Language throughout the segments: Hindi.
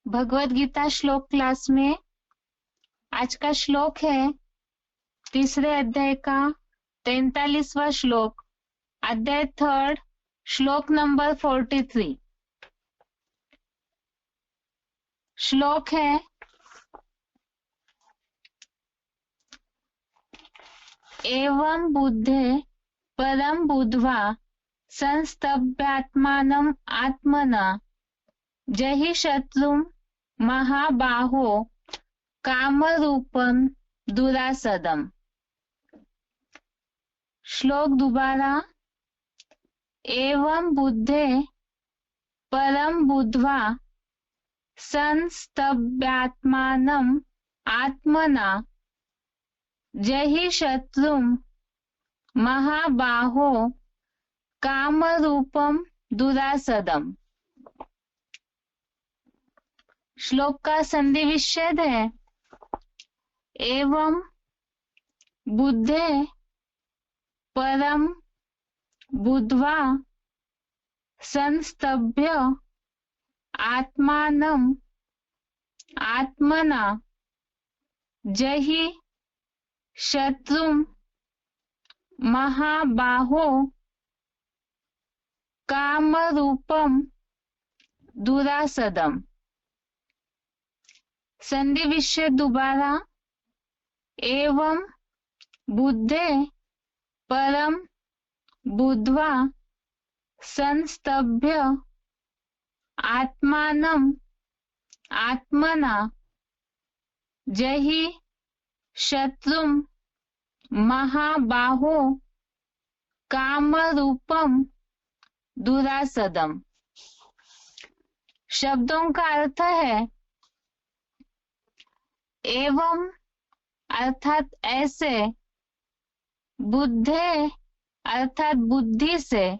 भगवत गीता श्लोक क्लास में आज का श्लोक है तीसरे अध्याय का 43वां श्लोक, अध्याय 3, श्लोक नंबर 43। श्लोक है, एवं बुद्धे परम बुद्ध्वा संस्तभ्यात्मानं आत्मना जहि शत्रुं महाबाहो कामरूपं दुरासदम्। श्लोक दोबारा, एवं बुद्धे परम बुद्ध्वा संस्तभ्यात्मानं आत्मना जहि शत्रुं महाबाहो कामरूपं दुरासदम्। श्लोक का संधि विच्छेद है, एवं बुद्धे परम बुद्ध्वा संस्तभ्य आत्मानं आत्मना जहि शत्रुं महाबाहो कामरूपं दुरासदम्। संधि विच्छेद दोबारा, एवं बुद्धे परम बुद्ध्वा संस्तभ्य आत्मानं आत्मना जहि शत्रुं महाबाहो कामरूपं दुरासदम्। शब्दों का अर्थ है, एवं अर्थात ऐसे, बुद्धे अर्थात बुद्धि से,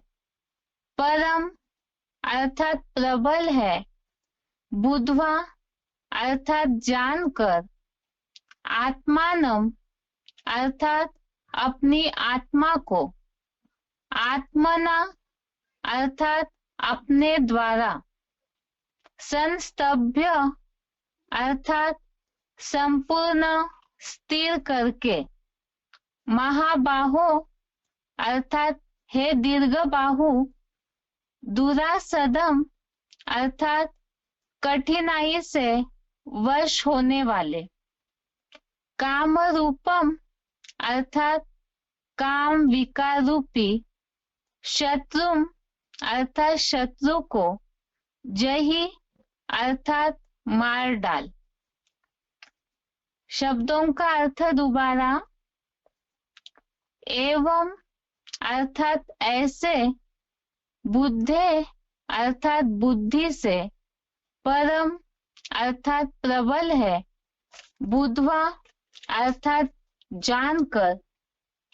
परम अर्थात प्रबल है, बुद्ध्वा अर्थात जानकर, आत्मानं अर्थात अपनी आत्मा को, आत्मना अर्थात अपने द्वारा, संस्तभ्य अर्थात संपूर्ण स्थिर करके, महाबाहो अर्थात हे दीर्घ बाहु, दुरासदम अर्थात कठिनाई से वश होने वाले, काम रूपम अर्थात काम विकार रूपी, शत्रुम अर्थात शत्रु को, जहि अर्थात मार डाल। शब्दों का अर्थ दोबारा, एवं अर्थात ऐसे, बुद्धे अर्थात बुद्धि से, परम अर्थात प्रबल है, बुद्ध्वा अर्थात जानकर,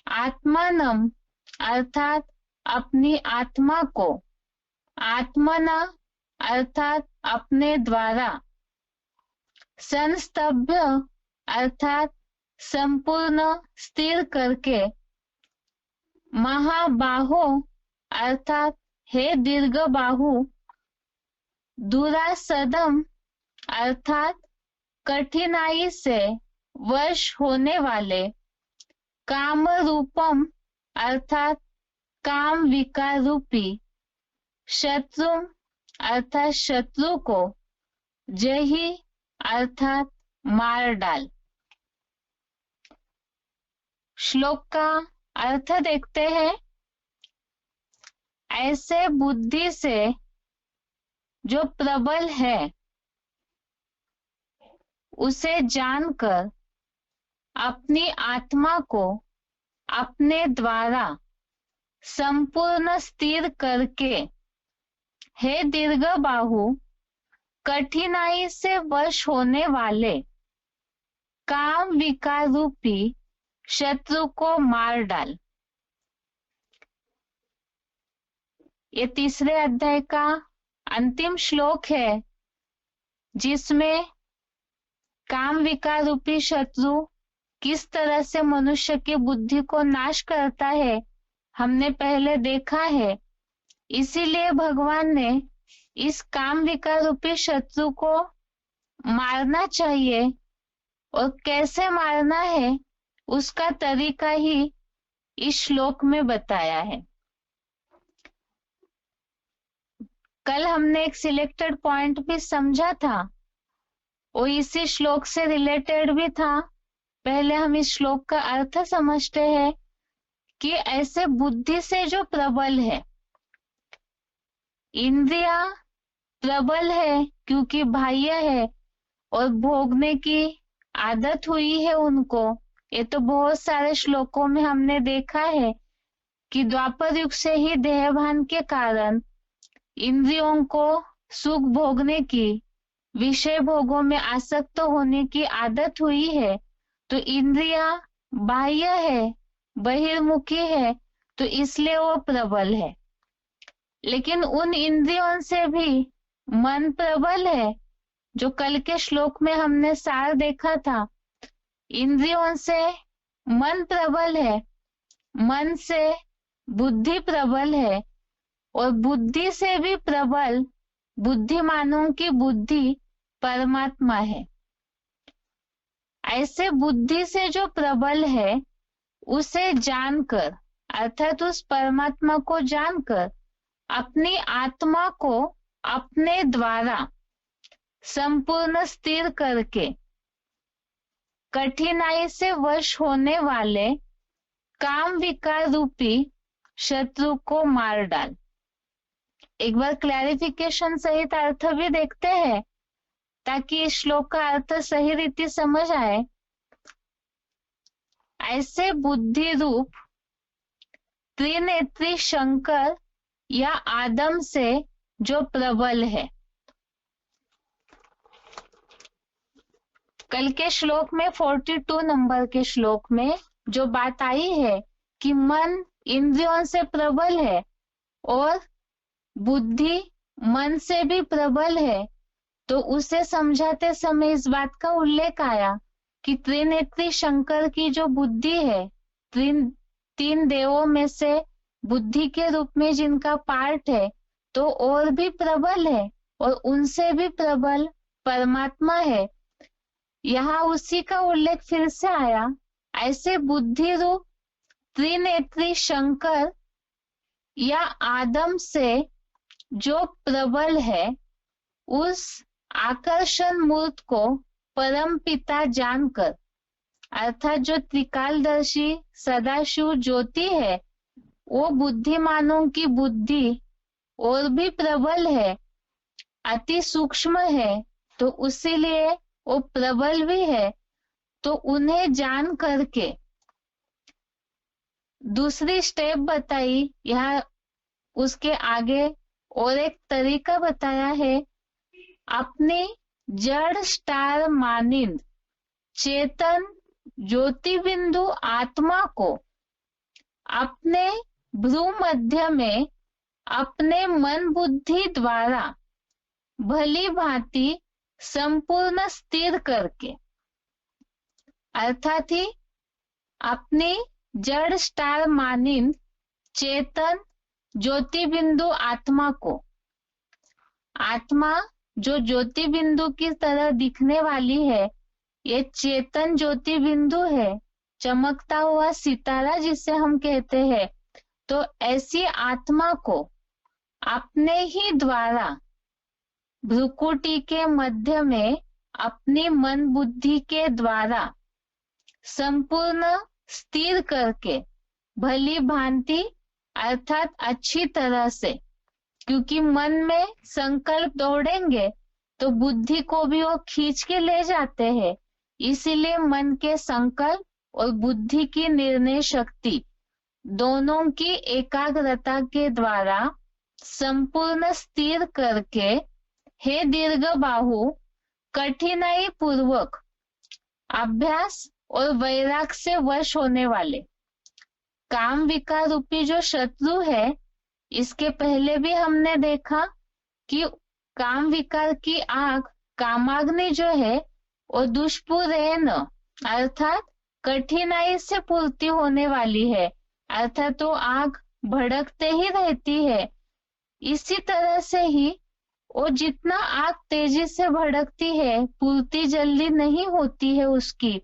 आत्मानं अर्थात अपनी आत्मा को, आत्मना अर्थात अपने द्वारा, संस्तभ्य अर्थात संपूर्ण स्थिर करके, महाबाहो अर्थात हे दीर्घ बाहु, दुरासदम अर्थात कठिनाई से वश होने वाले, काम रूपम अर्थात काम विकार रूपी, शत्रु अर्थात शत्रु को, जहि अर्थात मार डाल। श्लोक का अर्थ देखते हैं, ऐसे बुद्धि से जो प्रबल है उसे जानकर, अपनी आत्मा को अपने द्वारा संपूर्ण स्थिर करके, हे दीर्घ बाहु कठिनाई से वश होने वाले, काम विकार रूपी शत्रु को मार डाल। ये तीसरे अध्याय का अंतिम श्लोक है, जिसमें काम विकार रूपी शत्रु किस तरह से मनुष्य की बुद्धि को नाश करता है हमने पहले देखा है। इसीलिए भगवान ने इस काम विकार रूपी शत्रु को मारना चाहिए और कैसे मारना है उसका तरीका ही इस श्लोक में बताया है। कल हमने एक सिलेक्टेड पॉइंट भी समझा था, वो इसी श्लोक से रिलेटेड भी था। पहले हम इस श्लोक का अर्थ समझते हैं कि ऐसे बुद्धि से जो प्रबल है, इंद्रिया प्रबल है क्योंकि बाह्य है और भोगने की आदत हुई है उनको। ये तो बहुत सारे श्लोकों में हमने देखा है कि द्वापर युग से ही देहभान के कारण इंद्रियों को सुख भोगने की, विषय भोगों में आसक्त होने की आदत हुई है। तो इंद्रिया बाह्य है, बहिर्मुखी है, तो इसलिए वो प्रबल है। लेकिन उन इंद्रियों से भी मन प्रबल है, जो कल के श्लोक में हमने सार देखा था। इंद्रियों से मन प्रबल है, मन से बुद्धि प्रबल है, और बुद्धि से भी प्रबल बुद्धिमानों की बुद्धि परमात्मा है। ऐसे बुद्धि से जो प्रबल है उसे जानकर, अर्थात उस परमात्मा को जानकर, अपनी आत्मा को अपने द्वारा संपूर्ण स्थिर करके कठिनाई से वश होने वाले काम विकार रूपी शत्रु को मार डाल। एक बार क्लैरिफिकेशन सहित अर्थ भी देखते हैं ताकि इस श्लोक का अर्थ सही रीति समझ आए। ऐसे बुद्धि रूप त्रिनेत्री शंकर या आदम से जो प्रबल है। कल के श्लोक में 42 नंबर के श्लोक में जो बात आई है कि मन इंद्रियों से प्रबल है और बुद्धि मन से भी प्रबल है, तो उसे समझाते समय इस बात का उल्लेख आया कि त्रिनेत्री शंकर की जो बुद्धि है, तीन देवों में से बुद्धि के रूप में जिनका पार्ट है, तो और भी प्रबल है और उनसे भी प्रबल परमात्मा है। यहाँ उसी का उल्लेख फिर से आया। ऐसे बुद्धि रूप त्रिनेत्री शंकर या आदम से जो प्रबल है, उस आकर्षण मूर्त को परम पिता जानकर, अर्थात जो त्रिकालदर्शी सदाशिव ज्योति है, वो बुद्धिमानों की बुद्धि और भी प्रबल है, अति सूक्ष्म है, तो उसीलिए वो प्रबल भी है। तो उन्हें जान करके दूसरी स्टेप बताई यहाँ, उसके आगे और एक तरीका बताया है। अपने जड़ स्टार मानिंद चेतन ज्योति बिंदु आत्मा को अपने भ्रू मध्य में अपने मन बुद्धि द्वारा भली भांति संपूर्ण स्थिर करके, अर्थात ही अपनी जड़ स्टार मानिंद चेतन ज्योति बिंदु आत्मा को, आत्मा जो ज्योति बिंदु की तरह दिखने वाली है, ये चेतन ज्योति बिंदु है, चमकता हुआ सितारा जिसे हम कहते हैं। तो ऐसी आत्मा को अपने ही द्वारा भ्रुकुटी के मध्य में अपनी मन बुद्धि के द्वारा संपूर्ण स्थिर करके भली भांति, अर्थात अच्छी तरह से, क्योंकि मन में संकल्प दौड़ेंगे तो बुद्धि को भी वो खींच के ले जाते हैं। इसीलिए मन के संकल्प और बुद्धि की निर्णय शक्ति दोनों की एकाग्रता के द्वारा संपूर्ण स्थिर करके, हे दीर्घ बाहु, कठिनाई पूर्वक अभ्यास और वैराग से वश होने वाले काम विकार रूपी जो शत्रु है, इसके पहले भी हमने देखा कि काम विकार की आग कामाग्नि जो है वो दुष्पूरेण, अर्थात कठिनाई से पूर्ति होने वाली है, अर्थात तो आग भड़कते ही रहती है। इसी तरह से ही और जितना आग तेजी से भड़कती है, पूर्ति जल्दी नहीं होती है उसकी,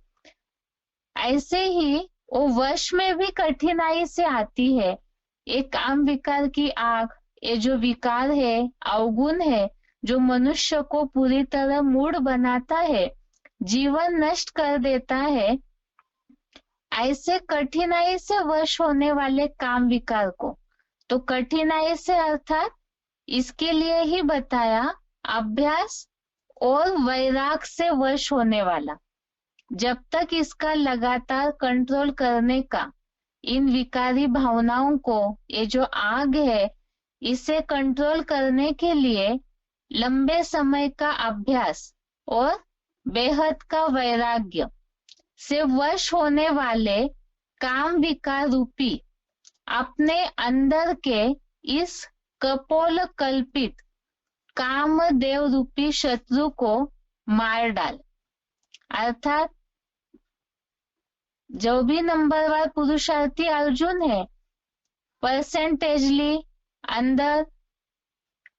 ऐसे ही वो वश में भी कठिनाई से आती है। एक काम विकार की आग, ये जो विकार है, अवगुण है, जो मनुष्य को पूरी तरह मूढ़ बनाता है, जीवन नष्ट कर देता है, ऐसे कठिनाई से वश होने वाले काम विकार को, तो कठिनाई से अर्थात इसके लिए ही बताया अभ्यास और वैराग से वश होने वाला। जब तक इसका लगातार कंट्रोल करने का, इन विकारी भावनाओं को, ये जो आग है, इसे कंट्रोल करने के लिए लंबे समय का अभ्यास और बेहद का वैराग्य से वश होने वाले काम विकार रूपी अपने अंदर के इस कपोल कल्पित काम देव रूपी शत्रु को मार डाल। अर्थात जो भी नंबरवार पुरुषार्थी अर्जुन है, परसेंटेजली अंदर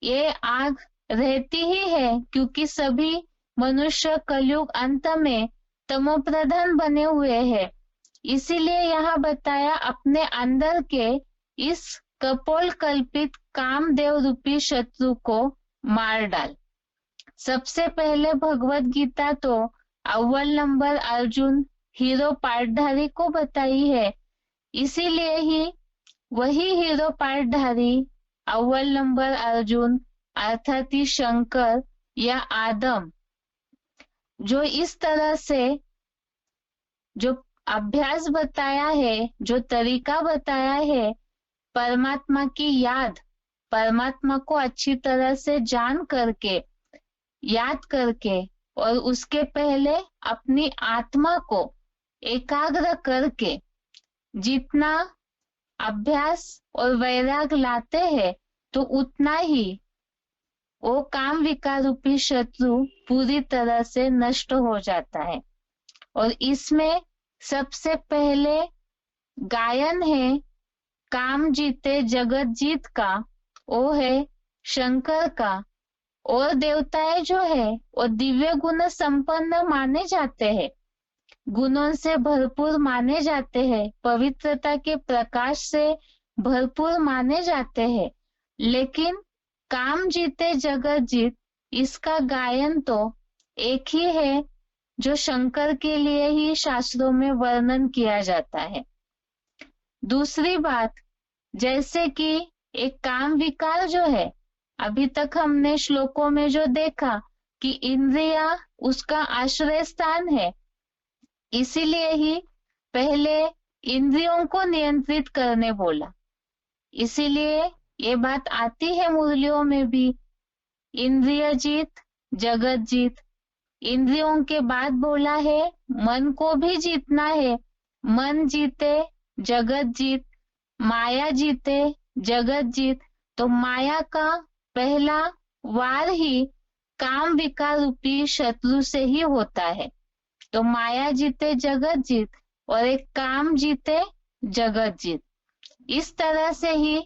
ये आग रहती ही है, क्योंकि सभी मनुष्य कलयुग अंत में तमोप्रधान बने हुए हैं। इसीलिए यहाँ बताया अपने अंदर के इस कपोल कल्पित कामदेव रूपी शत्रु को मार डाल। सबसे पहले भगवत गीता तो अव्वल नंबर अर्जुन हीरो पार्टधारी को बताई है, इसीलिए ही वही हीरो पार्टधारी अव्वल नंबर अर्जुन अर्थात ही शंकर या आदम, जो इस तरह से जो अभ्यास बताया है, जो तरीका बताया है, परमात्मा की याद, परमात्मा को अच्छी तरह से जान करके, याद करके, और उसके पहले अपनी आत्मा को एकाग्र करके जितना अभ्यास और वैराग लाते हैं, तो उतना ही वो काम विकार रूपी शत्रु पूरी तरह से नष्ट हो जाता है। और इसमें सबसे पहले गायन है काम जीते जगत जीत का, वो है शंकर का। और देवताएं जो है वो दिव्य गुण संपन्न माने जाते हैं, गुणों से भरपूर माने जाते हैं, पवित्रता के प्रकाश से भरपूर माने जाते हैं, लेकिन काम जीते जगत जीत, इसका गायन तो एक ही है जो शंकर के लिए ही शास्त्रों में वर्णन किया जाता है। दूसरी बात, जैसे कि एक काम विकार जो है, अभी तक हमने श्लोकों में जो देखा कि इंद्रिया उसका आश्रय स्थान है, इसीलिए ही पहले इंद्रियों को नियंत्रित करने बोला। इसीलिए ये बात आती है मुरलियों में भी, इंद्रिय जीत जगत जीत। इंद्रियों के बाद बोला है मन को भी जीतना है, मन जीते जगत जीत, माया जीते जगत जीत। तो माया का पहला वार ही काम विकार रूपी शत्रु से ही होता है। तो माया जीते जगत जीत और एक काम जीते जगत जीत। इस तरह से ही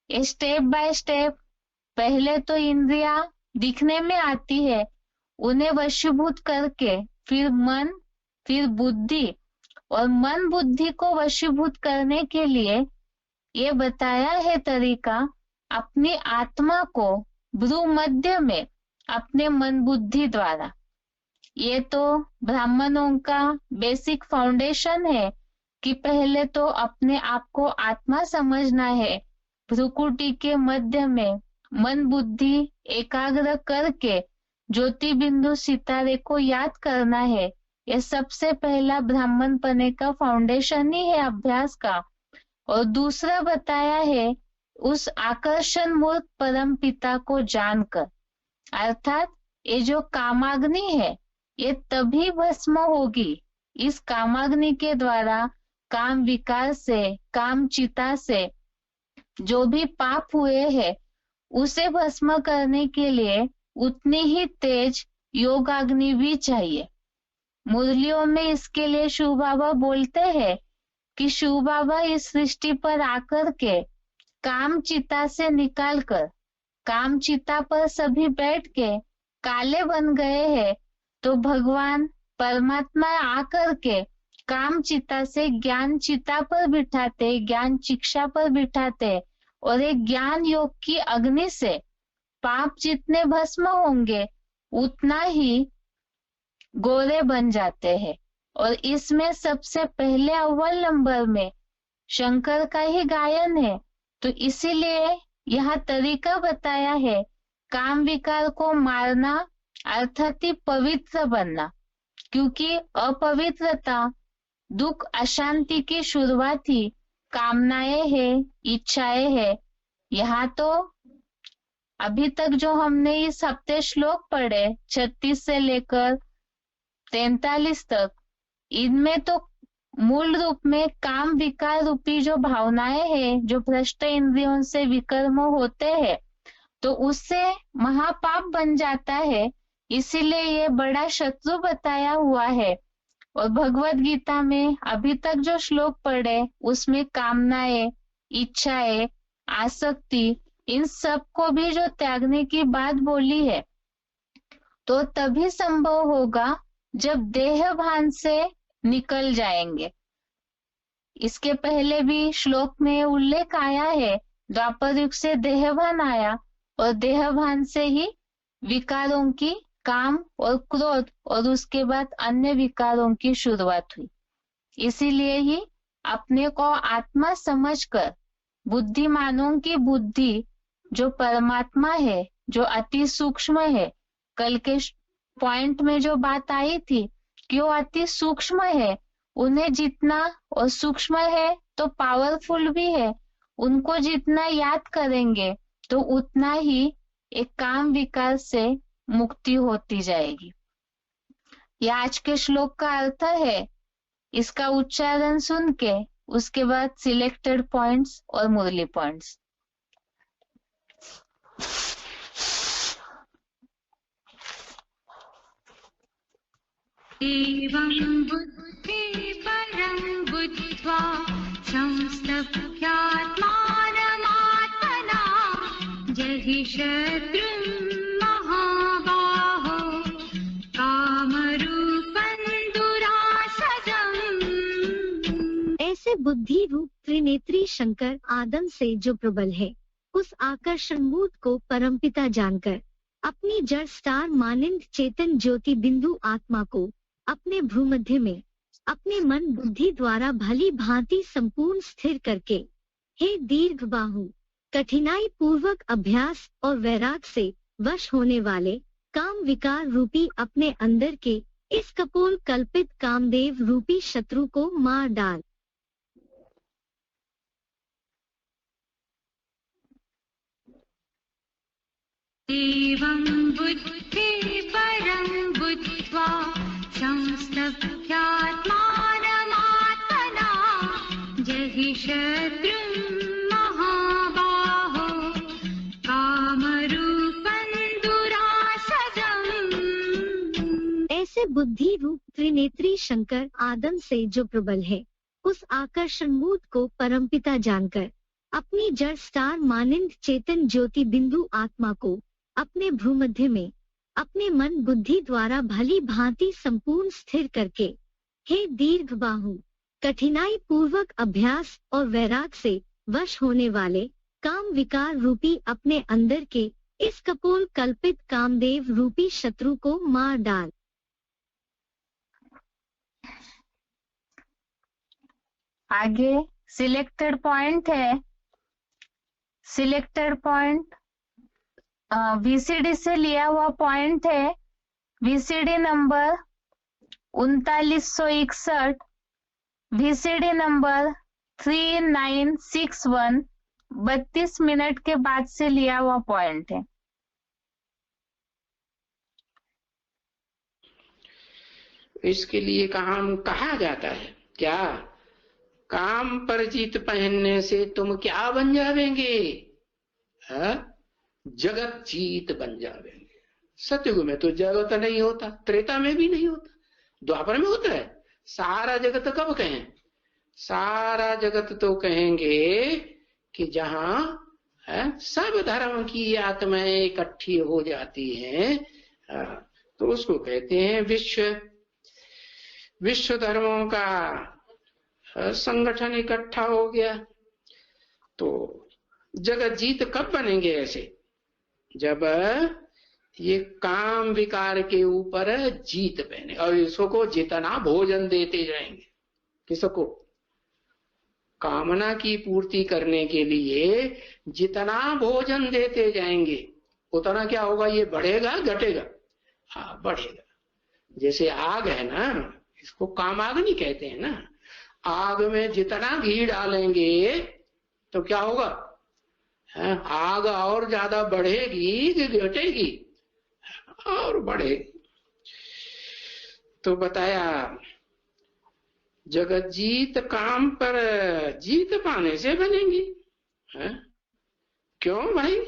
स्टेप बाय स्टेप पहले तो इंद्रिया दिखने में आती है, उन्हें वशीभूत करके फिर मन, फिर बुद्धि, और मन बुद्धि को वशीभूत करने के लिए ये बताया है तरीका, अपनी आत्मा को भ्रू मध्य में अपने मन बुद्धि द्वारा। ये तो ब्राह्मणों का बेसिक फाउंडेशन है कि पहले तो अपने आप को आत्मा समझना है, भ्रुकुटी के मध्य में मन बुद्धि एकाग्र करके ज्योति बिंदु सितारे को याद करना है। यह सबसे पहला ब्राह्मण पने का फाउंडेशन ही है अभ्यास का। और दूसरा बताया है उस आकर्षण मूर्त परम पिता को जानकर, अर्थात ये जो कामाग्नि है ये तभी भस्म होगी, इस कामाग्नि के द्वारा काम विकार से, काम चिता से जो भी पाप हुए हैं उसे भस्म करने के लिए उतनी ही तेज योगाग्नि भी चाहिए। मुरलियों में इसके लिए शिव बाबा बोलते हैं कि शिव बाबा इस सृष्टि पर आकर के काम चिता से निकालकर काम चिता पर सभी बैठ के काले बन गए हैं, तो भगवान परमात्मा आकर के काम चिता से ज्ञान चिता पर बिठाते, ज्ञान शिक्षा पर बिठाते, और एक ज्ञान योग की अग्नि से पाप जितने भस्म होंगे उतना ही गोरे बन जाते हैं। और इसमें सबसे पहले अव्वल नंबर में शंकर का ही गायन है। तो इसीलिए यह तरीका बताया है काम विकार को मारना, अर्थात ही पवित्र बनना, क्योंकि अपवित्रता दुख अशांति की शुरुआत ही कामनाएं है, इच्छाएं है। यहाँ तो अभी तक जो हमने इस हफ्ते श्लोक पढ़े 36 से लेकर 43 तक, इनमें तो मूल रूप में काम विकार रूपी जो भावनाएं हैं, जो भ्रष्ट इंद्रियों से विकर्म होते हैं, तो उससे महापाप बन जाता है। इसीलिए ये बड़ा शत्रु बताया हुआ है। और भगवत गीता में अभी तक जो श्लोक पढ़े उसमें कामनाएं, इच्छाएं, आसक्ति, इन सब को भी जो त्यागने की बात बोली है, तो तभी संभव होगा जब देह भान से निकल जाएंगे। इसके पहले भी श्लोक में उल्लेख आया है, द्वापर युग से देहभान आया और देहभान से ही विकारों की, काम और क्रोध और उसके बाद अन्य विकारों की शुरुआत हुई। इसीलिए ही अपने को आत्मा समझकर बुद्धिमानों की बुद्धि जो परमात्मा है, जो अति सूक्ष्म है, कल के पॉइंट में जो बात आई थी कि वो अति सूक्ष्म है, उन्हें जितना, और सूक्ष्म है तो पावरफुल भी है, उनको जितना याद करेंगे तो उतना ही एक काम विकार से मुक्ति होती जाएगी। यह आज के श्लोक का अर्थ है। इसका उच्चारण सुन के उसके बाद सिलेक्टेड पॉइंट्स और मुरली पॉइंट्स। एवं बुद्धि परं बुद्ध्वा संस्तभ्यात्मानमात्मना जहि शत्रुं महाबाहो कामरूपं दुरासदम्। ऐसे बुद्धि रूप त्रिनेत्री शंकर आदम से जो प्रबल है, उस आकर्षण मूर्त को परमपिता जानकर अपनी जड़ स्टार मानिंद चेतन ज्योति बिंदु आत्मा को अपने भ्रूमध्य में अपने मन बुद्धि द्वारा भली भांति संपूर्ण स्थिर करके, हे दीर्घ बाहु, कठिनाई पूर्वक अभ्यास और वैराग से वश होने वाले काम विकार रूपी अपने अंदर के इस कपोल कल्पित कामदेव रूपी शत्रु को मार डाल। एवं बुद्धि परं बुद्ध्वा संस्तभ्यात्मानमात्मना जहि शत्रुं महाबाहो कामरूपं दुरासदम्। ऐसे बुद्धि रूप त्रिनेत्री शंकर आदम से जो प्रबल है, उस आकर्षण मूर्त को परमपिता जानकर अपनी जड़ स्टार मानिंद चेतन ज्योति बिंदु आत्मा को अपने भ्रूमध्य में अपने मन बुद्धि द्वारा भली भांति संपूर्ण स्थिर करके, हे दीर्घ बाहु, कठिनाई पूर्वक अभ्यास और वैराग से वश होने वाले काम विकार रूपी अपने अंदर के इस कपोल कल्पित कामदेव रूपी शत्रु को मार डाल। आगे सिलेक्टेड पॉइंट है। सिलेक्टेड पॉइंट वीसीडी से लिया हुआ पॉइंट है। VCD number 3961, VCD number 3961, 32 minute के बाद से लिया हुआ पॉइंट है। इसके लिए काम कहा जाता है क्या? काम पर जीत पहनने से तुम क्या बन जावेंगे? जगत जीत बन जावेंगे। सतयुग में तो जगत नहीं होता, त्रेता में भी नहीं होता, द्वापर में होता है। सारा जगत कब कहें? सारा जगत तो कहेंगे कि जहां है, सब धर्म की आत्माएं इकट्ठी हो जाती हैं, तो उसको कहते हैं विश्व धर्मों का संगठन इकट्ठा हो गया। तो जगत जीत कब बनेंगे ऐसे? जब ये काम विकार के ऊपर जीत पहने और इसको जितना भोजन देते जाएंगे, किसको? कामना की पूर्ति करने के लिए जितना भोजन देते जाएंगे उतना क्या होगा? ये बढ़ेगा घटेगा? हाँ, बढ़ेगा। जैसे आग है ना, इसको काम आग नहीं कहते हैं ना। आग में जितना घी डालेंगे तो क्या होगा? आग और ज्यादा बढ़ेगी कि घटेगी? और बढ़ेगी। तो बताया जगत जीत काम पर जीत पाने से बनेंगी। क्यों भाई?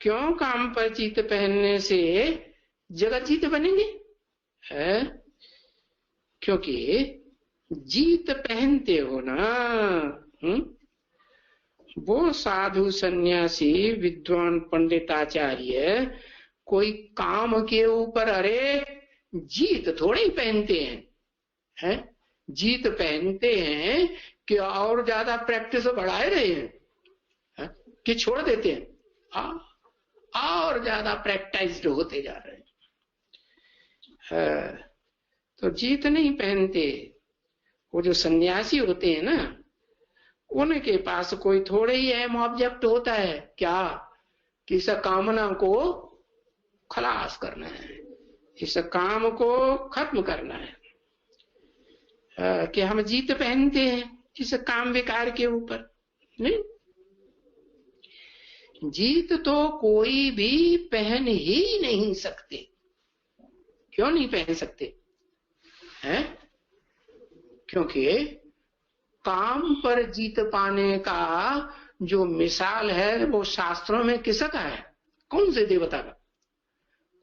क्यों काम पर जीत पहनने से जगत जीत बनेंगे? क्योंकि जीत पहनते हो ना, वो साधु सन्यासी विद्वान पंडिताचार्य कोई काम के ऊपर अरे जीत थोड़े ही पहनते हैं, जीत पहनते हैं कि और ज्यादा प्रैक्टिस बढ़ाए रहे हैं, कि छोड़ देते हैं, और ज्यादा प्रैक्टिस्ड होते जा रहे हैं। तो जीत नहीं पहनते। वो जो सन्यासी होते हैं ना, उनके पास कोई थोड़े ही अहम ऑब्जेक्ट होता है, क्या? कि इस कामना को खलास करना है, इस काम को खत्म करना है। कि हम जीत पहनते हैं इस काम विकार के ऊपर। नहीं, जीत तो कोई भी पहन ही नहीं सकते। क्यों नहीं पहन सकते? क्योंकि काम पर जीत पाने का जो मिसाल है वो शास्त्रों में किसका है? कौन से देवता का?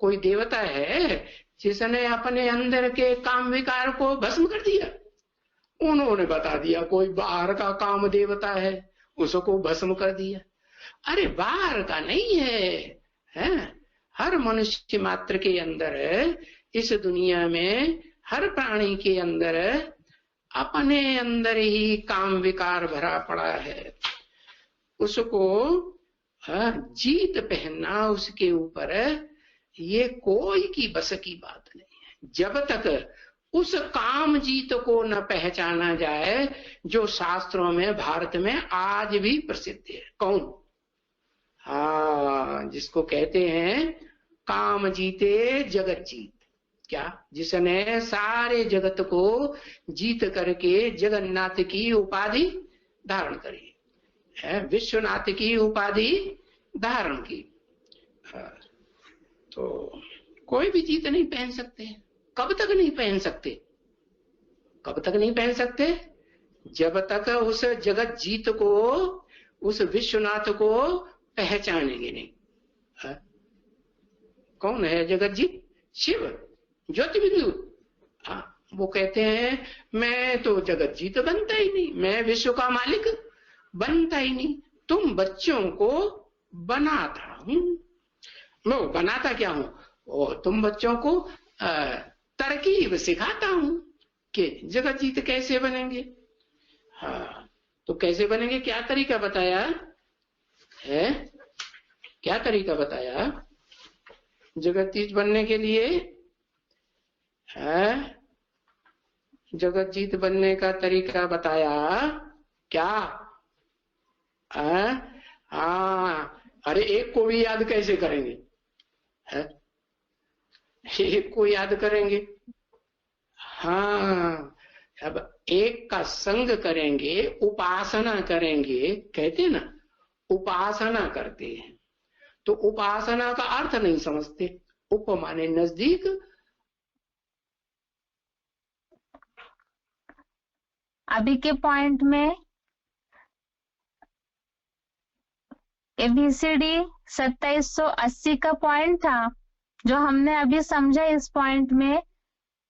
कोई देवता है जिसने अपने अंदर के काम विकार को भस्म कर दिया? उन्होंने बता दिया कोई बाहर का काम देवता है, उसको भस्म कर दिया। अरे बाहर का नहीं है, हर मनुष्य मात्र के अंदर, इस दुनिया में हर प्राणी के अंदर अपने अंदर ही काम विकार भरा पड़ा है। उसको जीत पहनना उसके ऊपर, ये कोई की बस की बात नहीं है। जब तक उस काम जीत को न पहचाना जाए जो शास्त्रों में भारत में आज भी प्रसिद्ध है। कौन? जिसको कहते हैं काम जीते जगत जीत। क्या? जिसने सारे जगत को जीत करके जगन्नाथ की उपाधि धारण करी है, विश्वनाथ की उपाधि धारण की। तो कोई भी जीत नहीं पहन सकते। कब तक नहीं पहन सकते? कब तक नहीं पहन सकते? जब तक उस जगत जीत को, उस विश्वनाथ को पहचानेंगे नहीं। कौन है जगत जीत? शिव, ज्योति बिंदु। वो कहते हैं मैं तो जगत जीत बनता ही नहीं, मैं विश्व का मालिक बनता ही नहीं, तुम बच्चों को बनाता हूं। मैं बनाता क्या हूं? और तुम बच्चों को तरकीब सिखाता हूं कि जगत जीत कैसे बनेंगे। तो कैसे बनेंगे? क्या तरीका बताया है? क्या तरीका बताया जगत जीत बनने के लिए? जगत जीत बनने का तरीका बताया क्या? अरे एक को भी याद कैसे करेंगे? एक को याद करेंगे? अब एक का संग करेंगे, उपासना करेंगे, कहते ना उपासना करते हैं। तो उपासना का अर्थ नहीं समझते। उप माने नजदीक, अभी के पॉइंट में एबीसीडी 2780 का पॉइंट था जो हमने अभी समझा इस पॉइंट में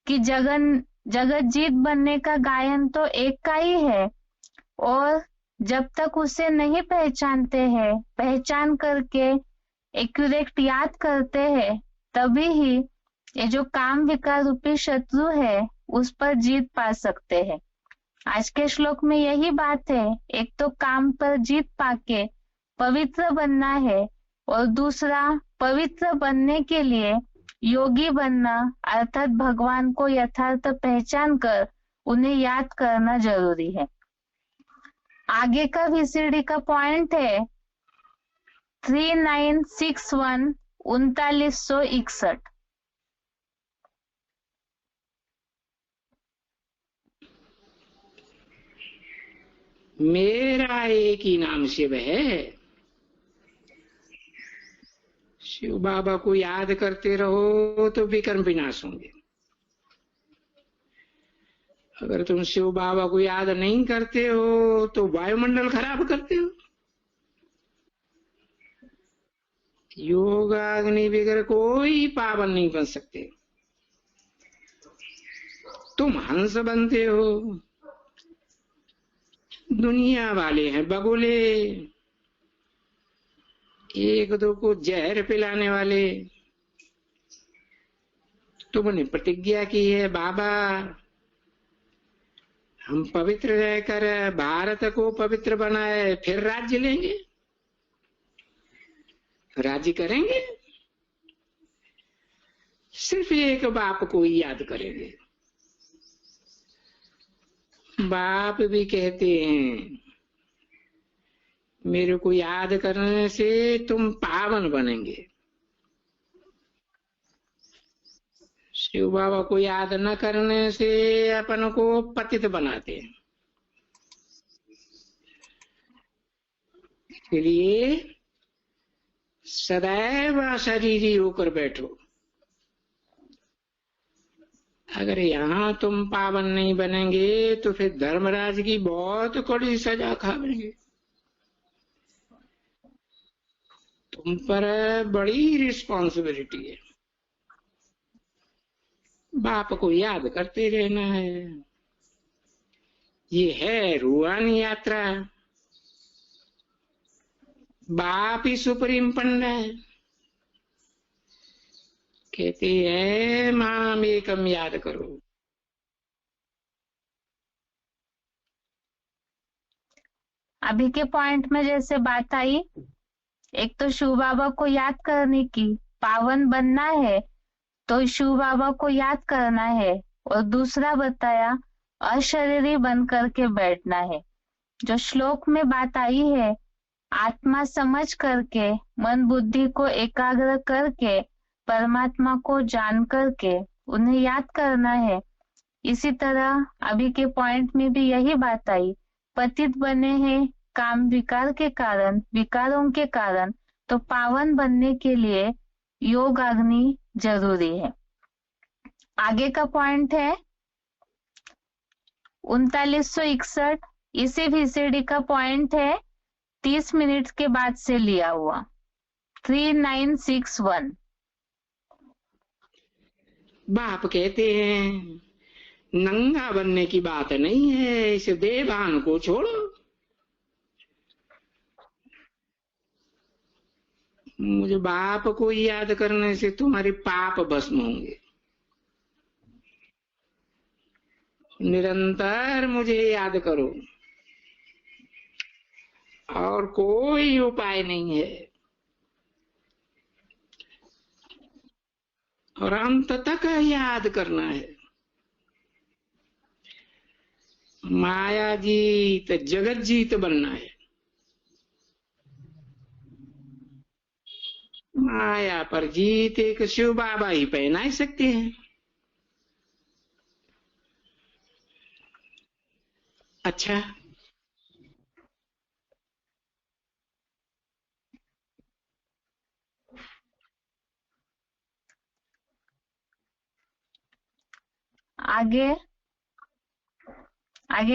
कि जगत जीत बनने का गायन तो एक का ही है और जब तक उसे नहीं पहचानते हैं, पहचान करके एक्यूरेट याद करते हैं, तभी ही ये जो काम विकार रूपी शत्रु है उस पर जीत पा सकते हैं। आज के श्लोक में यही बात है, एक तो काम पर जीत पाके पवित्र बनना है और दूसरा पवित्र बनने के लिए योगी बनना अर्थात भगवान को यथार्थ पहचान कर उन्हें याद करना जरूरी है। आगे का VCD का पॉइंट है 3961 3961। मेरा एक ही नाम शिव है। शिव बाबा को याद करते रहो तो विकर्म विनाश होंगे। अगर तुम शिव बाबा को याद नहीं करते हो तो वायुमंडल खराब करते हो। योगाग्नि बगैर कोई पावन नहीं बन सकते। तुम हंस बनते हो, दुनिया वाले हैं बगुले, एक दो को जहर पिलाने वाले। तुमने प्रतिज्ञा की है बाबा हम पवित्र रहकर भारत को पवित्र बनाए फिर राज्य लेंगे, राज्य करेंगे। सिर्फ एक बाप को ही याद करेंगे। बाप भी कहते हैं मेरे को याद करने से तुम पावन बनेंगे। शिव बाबा को याद न करने से अपन को पतित बनाते हैं। इसलिए सदैव शरीरी होकर बैठो। अगर यहाँ तुम पावन नहीं बनेंगे तो फिर धर्मराज की बहुत कड़ी सजा खाएंगे। तुम पर बड़ी रिस्पॉन्सिबिलिटी है। बाप को याद करते रहना है। ये है रूहानी यात्रा। बाप ही सुप्रीम पंडा है। कहते हैं माम एकम याद करो। अभी के पॉइंट में जैसे बात आई, एक तो शिव बाबा को याद करने की, पावन बनना है तो शिव बाबा को याद करना है, और दूसरा बताया अशरीरी बन करके बैठना है। जो श्लोक में बात आई है, आत्मा समझ करके मन बुद्धि को एकाग्र करके परमात्मा को जान करके उन्हें याद करना है। इसी तरह अभी के पॉइंट में भी यही बात आई, पतित बने हैं काम विकार के कारण, विकारों के कारण, तो पावन बनने के लिए योग अग्नि जरूरी है। आगे का पॉइंट है 3961। इसी VCD का पॉइंट है 30 मिनट के बाद से लिया हुआ 3961। बाप कहते हैं नंगा बनने की बात नहीं है, इस देवान को छोड़ो। मुझे बाप को याद करने से तुम्हारे पाप भस्म होंगे। निरंतर मुझे याद करो, और कोई उपाय नहीं है। और अंत तक याद करना है। माया जीत जगत जीत बनना है। माया पर जीत एक शिव बाबा ही पहना सकते हैं। अच्छा, आगे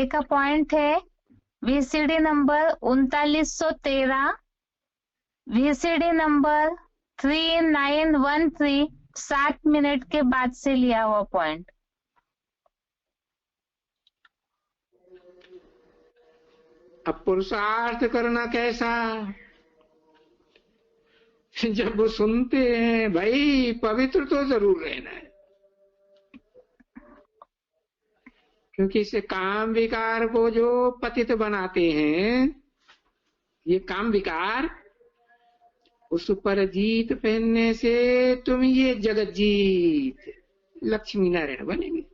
का पॉइंट है VCD number 3913, VCD number 3913, 60 minute के बाद से लिया हुआ पॉइंट। अब पुरुषार्थ करना कैसा? जब वो सुनते हैं भाई पवित्र तो जरूर रहना है, क्योंकि इसे काम विकार को जो पतित बनाते हैं, ये काम विकार, उस पर जीत पहनने से तुम ये जगत जीत लक्ष्मी नारायण बनेंगे।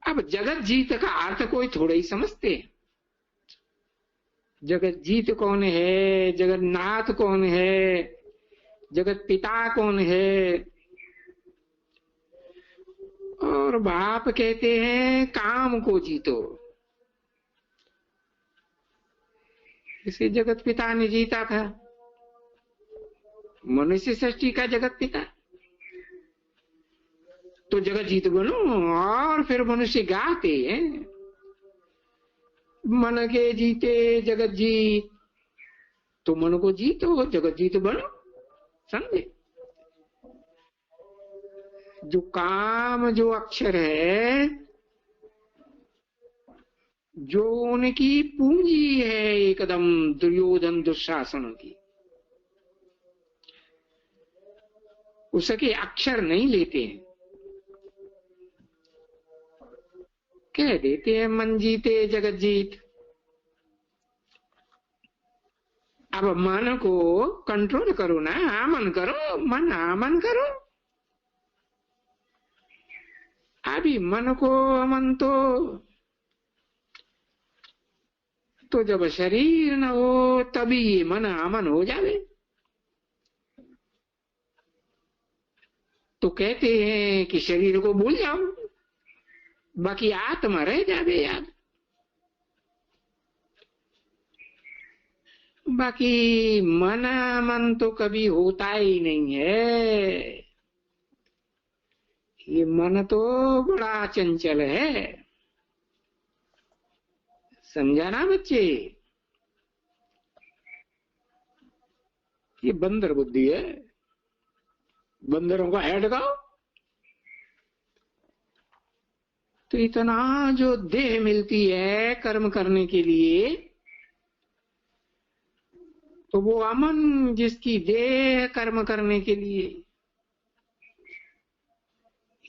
अब जगत जीत का अर्थ कोई थोड़ा ही समझते हैं। जगत जीत कौन है, जगन्नाथ कौन है, जगत पिता कौन है? और बाप कहते हैं काम को जीतो। इसे जगत पिता ने जीता था, मनुष्य सृष्टि का जगत पिता। तो जगत जीत बनो। और फिर मनुष्य गाते हैं मन के जीते जगत जीत, तो मन को जीतो, जगत जीत बनो। समझे? जो काम जो अक्षर है, जो उनकी पूंजी है एकदम दुर्योधन दुशासन की, उसके अक्षर नहीं लेते हैं, कह देते हैं मन जीते जगत जीत। अब मन को कंट्रोल करो ना, आमन करो, मन आमन करो। अभी मन को अमन तो जब शरीर न हो तभी ये मन अमन हो जावे। तो कहते हैं कि शरीर को भूल जाओ, बाकी आत्मा रह जावे याद। बाकी मन अमन तो कभी होता ही नहीं है। ये मन तो बड़ा चंचल है, समझा ना बच्चे? ये बंदर बुद्धि है, बंदरों का हेड गाओ। तो इतना जो देह मिलती है कर्म करने के लिए, तो वो अमन जिसकी देह कर्म करने के लिए,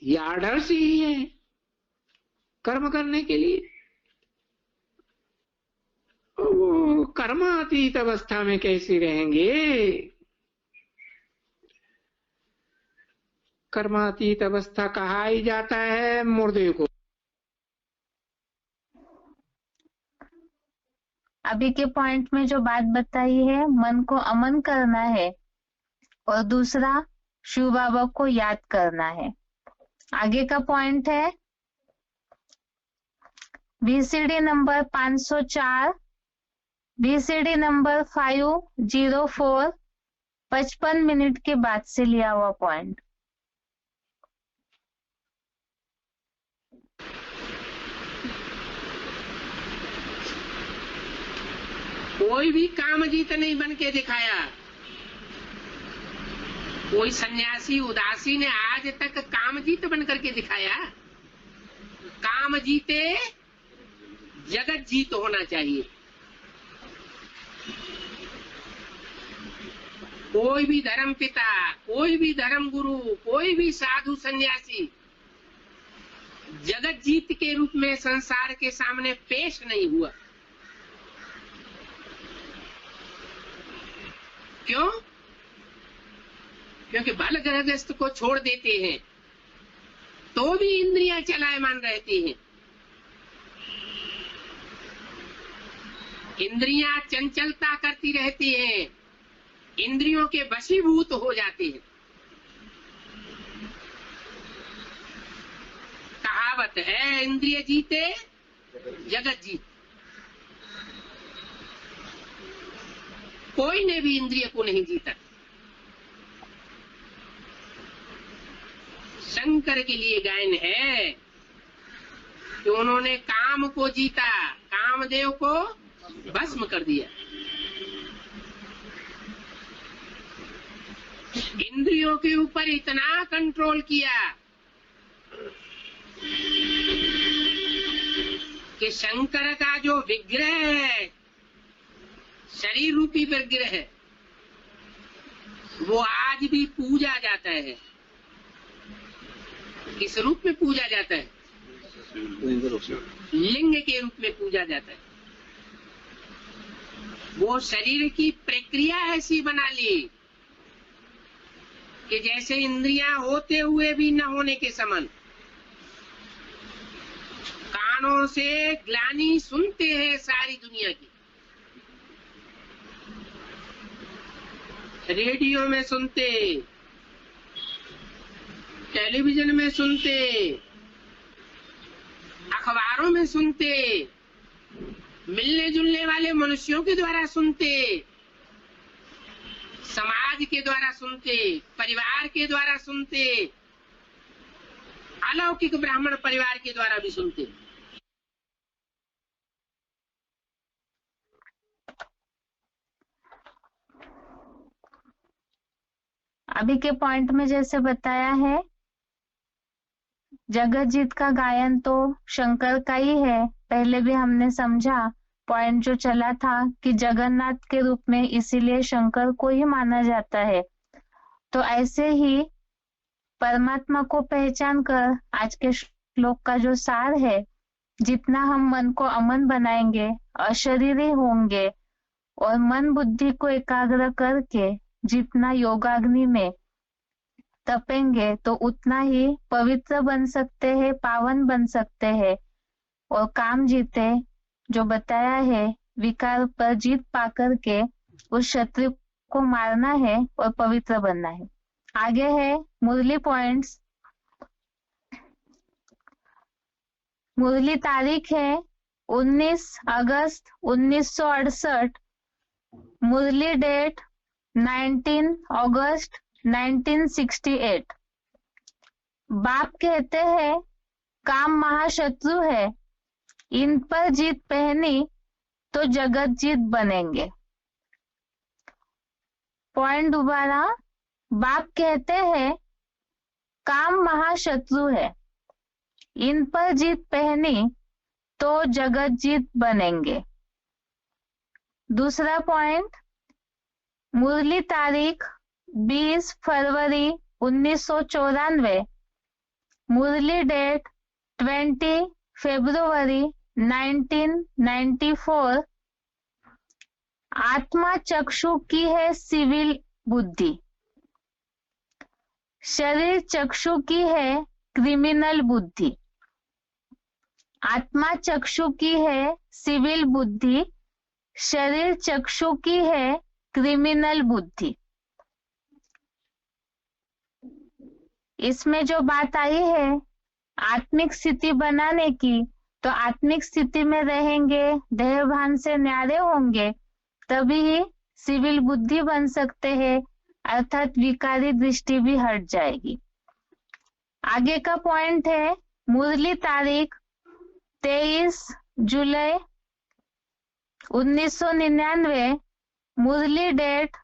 ये आदर्श ही है कर्म करने के लिए। वो कर्मातीत अवस्था में कैसे रहेंगे? कर्मातीत अवस्था कहा ही जाता है मुर्दे को। अभी के पॉइंट में जो बात बताई है, मन को अमन करना है और दूसरा शिव बाबा को याद करना है। आगे का पॉइंट है VCD number 504, VCD number 504, 55 minute के बाद से लिया हुआ पॉइंट। कोई भी कामजीत नहीं बन के दिखाया। कोई सन्यासी उदासी ने आज तक कामजीत बन करके दिखाया? काम जीते जगत जीत होना चाहिए। कोई भी धर्म पिता, कोई भी धर्म गुरु, कोई भी साधु सन्यासी जगत जीत के रूप में संसार के सामने पेश नहीं हुआ। क्यों? क्योंकि बल ग्रहस्थ को छोड़ देते हैं तो भी इंद्रियां चलायमान रहती हैं। इंद्रियां चंचलता करती रहती हैं, इंद्रियों के वशीभूत हो जाते हैं। कहावत है इंद्रिय जीते जगत जीत। कोई ने भी इंद्रिय को नहीं जीता। शंकर के लिए गायन है कि उन्होंने काम को जीता, कामदेव को भस्म कर दिया। इंद्रियों के ऊपर इतना कंट्रोल किया कि शंकर का जो विग्रह है, शरीर रूपी विग्रह है, वो आज भी पूजा जाता है। किस रूप में पूजा जाता है? लिंग के रूप में पूजा जाता है। वो शरीर की प्रक्रिया ऐसी बना ली कि जैसे इंद्रियां होते हुए भी न होने के समान, कानों से ग्लानि सुनते हैं सारी दुनिया की, रेडियो में सुनते, टेलीविजन में सुनते, अखबारों में सुनते, मिलने जुलने वाले मनुष्यों के द्वारा सुनते, समाज के द्वारा सुनते, परिवार के द्वारा सुनते, अलौकिक ब्राह्मण परिवार के द्वारा भी सुनते। अभी के पॉइंट में जैसे बताया है, जगत जीत का गायन तो शंकर का ही है। पहले भी हमने समझा, पॉइंट जो चला था कि जगन्नाथ के रूप में इसीलिए शंकर को ही माना जाता है। तो ऐसे ही परमात्मा को पहचान कर आज के श्लोक का जो सार है, जितना हम मन को अमन बनाएंगे, अशरीरी होंगे और मन बुद्धि को एकाग्र करके जितना योगाग्नि में तपेंगे तो उतना ही पवित्र बन सकते हैं, पावन बन सकते हैं और काम जीते जो बताया है, विकार पर जीत पाकर के उस शत्रु को मारना है और पवित्र बनना है। आगे है मुरली पॉइंट्स। मुरली तारीख है 19 अगस्त 1968, मुरली डेट 19 अगस्त 1968। बाप कहते हैं काम महाशत्रु है, इन पर जीत पहनी तो जगत जीत बनेंगे। पॉइंट दोबारा, बाप कहते हैं काम महाशत्रु है, इन पर जीत पहनी तो जगत जीत बनेंगे। दूसरा पॉइंट, मुरली तारीख 20 फरवरी 1994, मुरली डेट 20 फरवरी 1994। आत्मा चक्षु की है सिविल बुद्धि, शरीर चक्षु की है क्रिमिनल बुद्धि। आत्मा चक्षु की है सिविल बुद्धि, शरीर चक्षु की है क्रिमिनल बुद्धि। इसमें जो बात आई है आत्मिक स्थिति बनाने की, तो आत्मिक स्थिति में रहेंगे, देह भान से न्यारे होंगे, तभी ही सिविल बुद्धि बन सकते हैं, अर्थात विकारी दृष्टि भी हट जाएगी। आगे का पॉइंट है मुरली तारीख 23 जुलाई 1999, मुरली डेट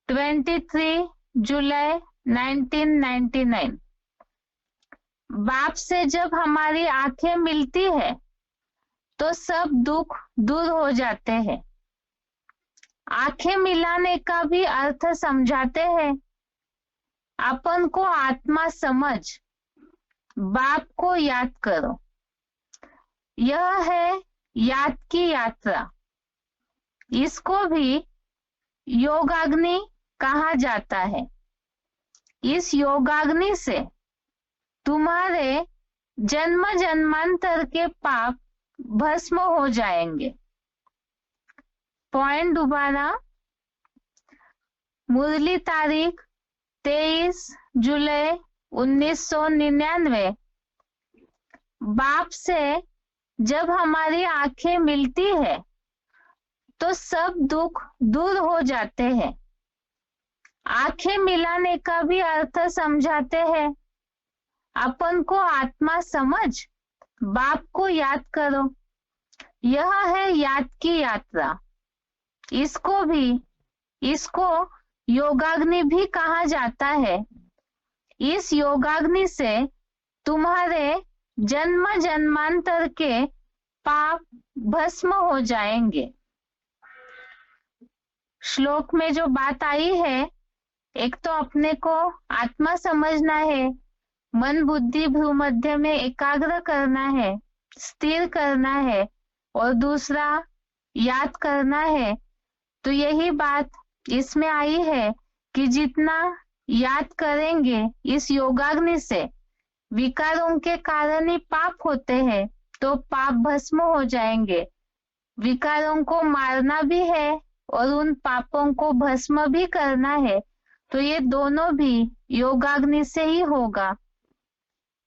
23 जुलाई 1999। बाप से जब हमारी आंखें मिलती है तो सब दुख दूर हो जाते हैं। आंखें मिलाने का भी अर्थ समझाते हैं। अपन को आत्मा समझ, बाप को याद करो। यह है याद की यात्रा। इसको भी योगाग्नि कहा जाता है। इस योगाग्नि से तुम्हारे जन्म जन्मांतर के पाप भस्म हो जाएंगे। पॉइंट दोबारा, मुरली तारीख 23 जुलाई 1999। बाप से जब हमारी आंखें मिलती है तो सब दुख दूर हो जाते हैं। आंखें मिलाने का भी अर्थ समझाते हैं। अपन को आत्मा समझ, बाप को याद करो। यह है याद की यात्रा। इसको योगाग्नि भी कहा जाता है। इस योगाग्नि से तुम्हारे जन्म जन्मांतर के पाप भस्म हो जाएंगे। श्लोक में जो बात आई है, एक तो अपने को आत्मा समझना है, मन बुद्धि भ्रूमध्य में एकाग्र करना है, स्थिर करना है, और दूसरा याद करना है। तो यही बात इसमें आई है कि जितना याद करेंगे इस योगाग्नि से, विकारों के कारण ही पाप होते हैं, तो पाप भस्म हो जाएंगे। विकारों को मारना भी है और उन पापों को भस्म भी करना है, तो ये दोनों भी योगाग्नि से ही होगा।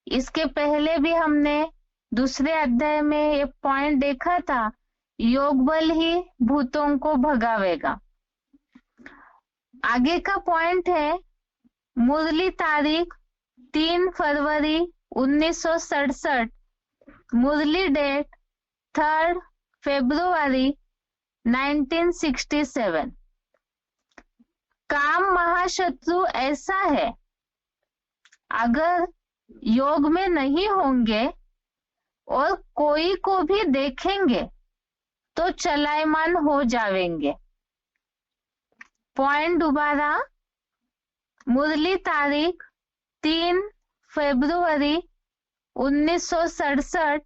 इसके पहले भी हमने दूसरे अध्याय में ये पॉइंट देखा था, योग बल ही भूतों को भगावेगा। आगे का पॉइंट है, मुरली तारीख 3 फरवरी 1967, मुरली डेट 3 फरवरी 1967। काम महाशत्रु ऐसा है, अगर योग में नहीं होंगे और कोई को भी देखेंगे तो चलायमान हो जाएंगे। पॉइंट दोबारा, मुरली तारीख 3 फरवरी 1967।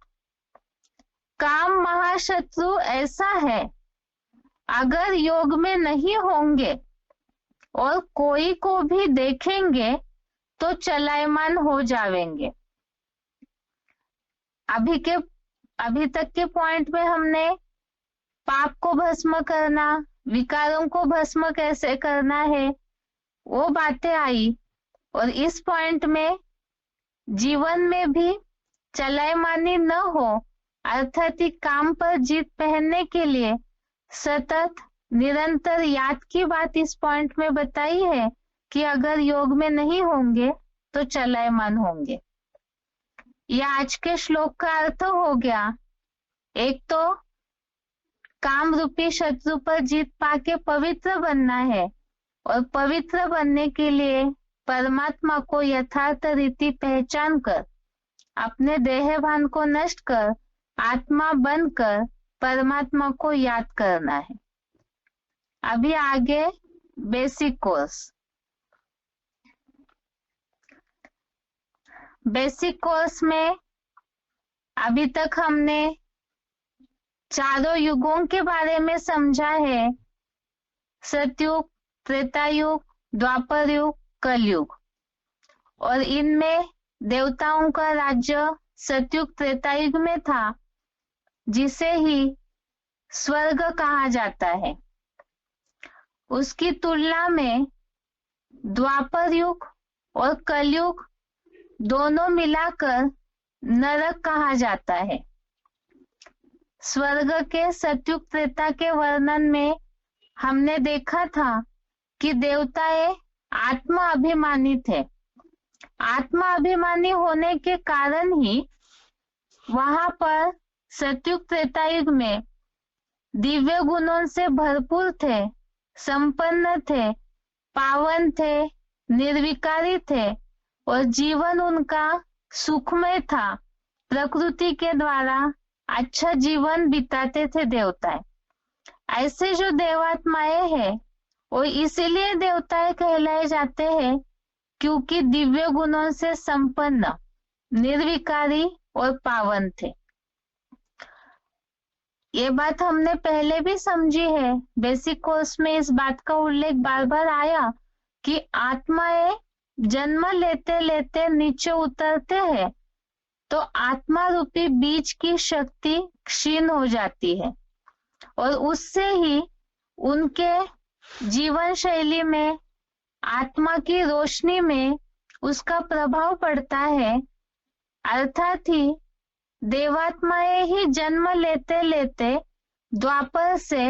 काम महाशत्रु ऐसा है, अगर योग में नहीं होंगे और कोई को भी देखेंगे तो चलायमान हो जाएंगे। अभी तक के पॉइंट में हमने पाप को भस्म करना, विकारों को भस्म कैसे करना है, वो बातें आई। और इस पॉइंट में जीवन में भी चलायमानी न हो, अर्थात काम पर जीत पहनने के लिए सतत निरंतर याद की बात इस पॉइंट में बताई है कि अगर योग में नहीं होंगे तो चलायमान होंगे। यह आज के श्लोक का अर्थ हो गया। एक तो काम रूपी शत्रु पर जीत पाके पवित्र बनना है, और पवित्र बनने के लिए परमात्मा को यथार्थ रीति पहचान कर, अपने देह भान को नष्ट कर, आत्मा बनकर परमात्मा को याद करना है। अभी आगे बेसिक कोर्स। बेसिक कोर्स में अभी तक हमने चारों युगों के बारे में समझा है, सतयुग, त्रेता युग, द्वापर युग, कलयुग। और इनमें देवताओं का राज्य सतयुग त्रेता युग में था, जिसे ही स्वर्ग कहा जाता है। उसकी तुलना में द्वापर युग और कलयुग दोनों मिलाकर नरक कहा जाता है। स्वर्ग के सतयुग त्रेता के वर्णन में हमने देखा था कि देवताएं आत्मा अभिमानी थे। आत्मा अभिमानी होने के कारण ही वहां पर सतयुग त्रेता युग में दिव्य गुणों से भरपूर थे, संपन्न थे, पावन थे, निर्विकारी थे, और जीवन उनका सुखमय था। प्रकृति के द्वारा अच्छा जीवन बिताते थे देवताएं। ऐसे जो देवात्माएं हैं वो इसीलिए देवताएं कहलाए जाते हैं क्योंकि दिव्य गुणों से संपन्न, निर्विकारी और पावन थे। ये बात हमने पहले भी समझी है। बेसिक कोर्स में इस बात का उल्लेख बार बार आया कि आत्माएं जन्म लेते लेते नीचे उतरते हैं तो आत्मा रूपी बीज की शक्ति क्षीण हो जाती है, और उससे ही उनके जीवन शैली में, आत्मा की रोशनी में उसका प्रभाव पड़ता है। अर्थात ही देवात्माएं ही जन्म लेते लेते द्वापर से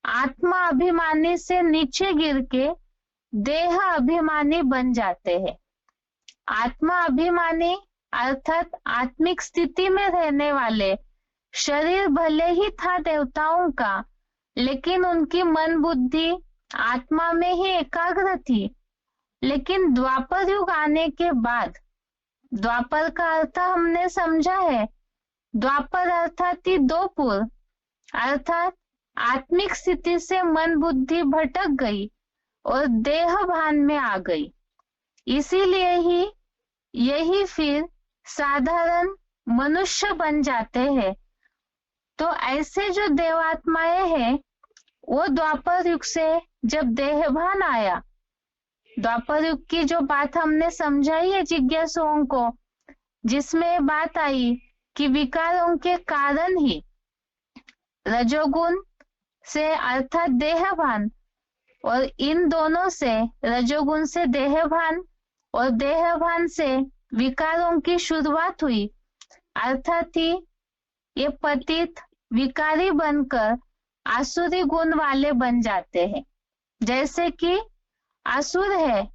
आत्मा अभिमानी से नीचे गिर के देह अभिमानी बन जाते हैं। आत्मा अभिमानी अर्थात आत्मिक स्थिति में रहने वाले, शरीर भले ही था देवताओं का, लेकिन उनकी मन बुद्धि आत्मा में ही एकाग्र थी। लेकिन द्वापर युग आने के बाद, द्वापर का अर्थ हमने समझा है, द्वापर अर्थात ही 2 पूर्व, अर्थात आत्मिक स्थिति से मन बुद्धि भटक गई और देह भान में आ गई। इसीलिए ही यही फिर साधारण मनुष्य बन जाते हैं। तो ऐसे जो देवात्माएं हैं वो द्वापर युग से जब देह भान आया, द्वापर युग की जो बात हमने समझाई है जिज्ञासुओं को, जिसमें बात आई कि विकारों के कारण ही रजोगुण से अर्थात देहभान और इन दोनों से, रजोगुण से देहभान और देहभान से विकारों की शुरुआत हुई, अर्थात ही ये पतित विकारी बनकर आसुरी गुण वाले बन जाते हैं। जैसे कि असुर है,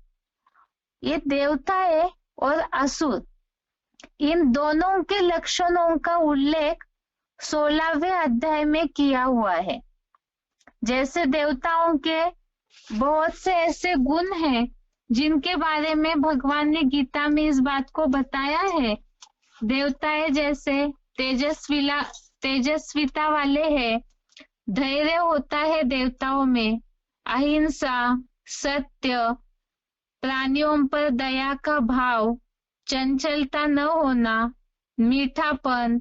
ये देवता है, और असुर, इन दोनों के लक्षणों का उल्लेख 16वें अध्याय में किया हुआ है। जैसे देवताओं के बहुत से ऐसे गुण हैं जिनके बारे में भगवान ने गीता में इस बात को बताया है। देवताएं जैसे तेजस्विता वाले हैं, धैर्य होता है देवताओं में, अहिंसा, सत्य, प्राणियों पर दया का भाव, चंचलता न होना, मीठापन,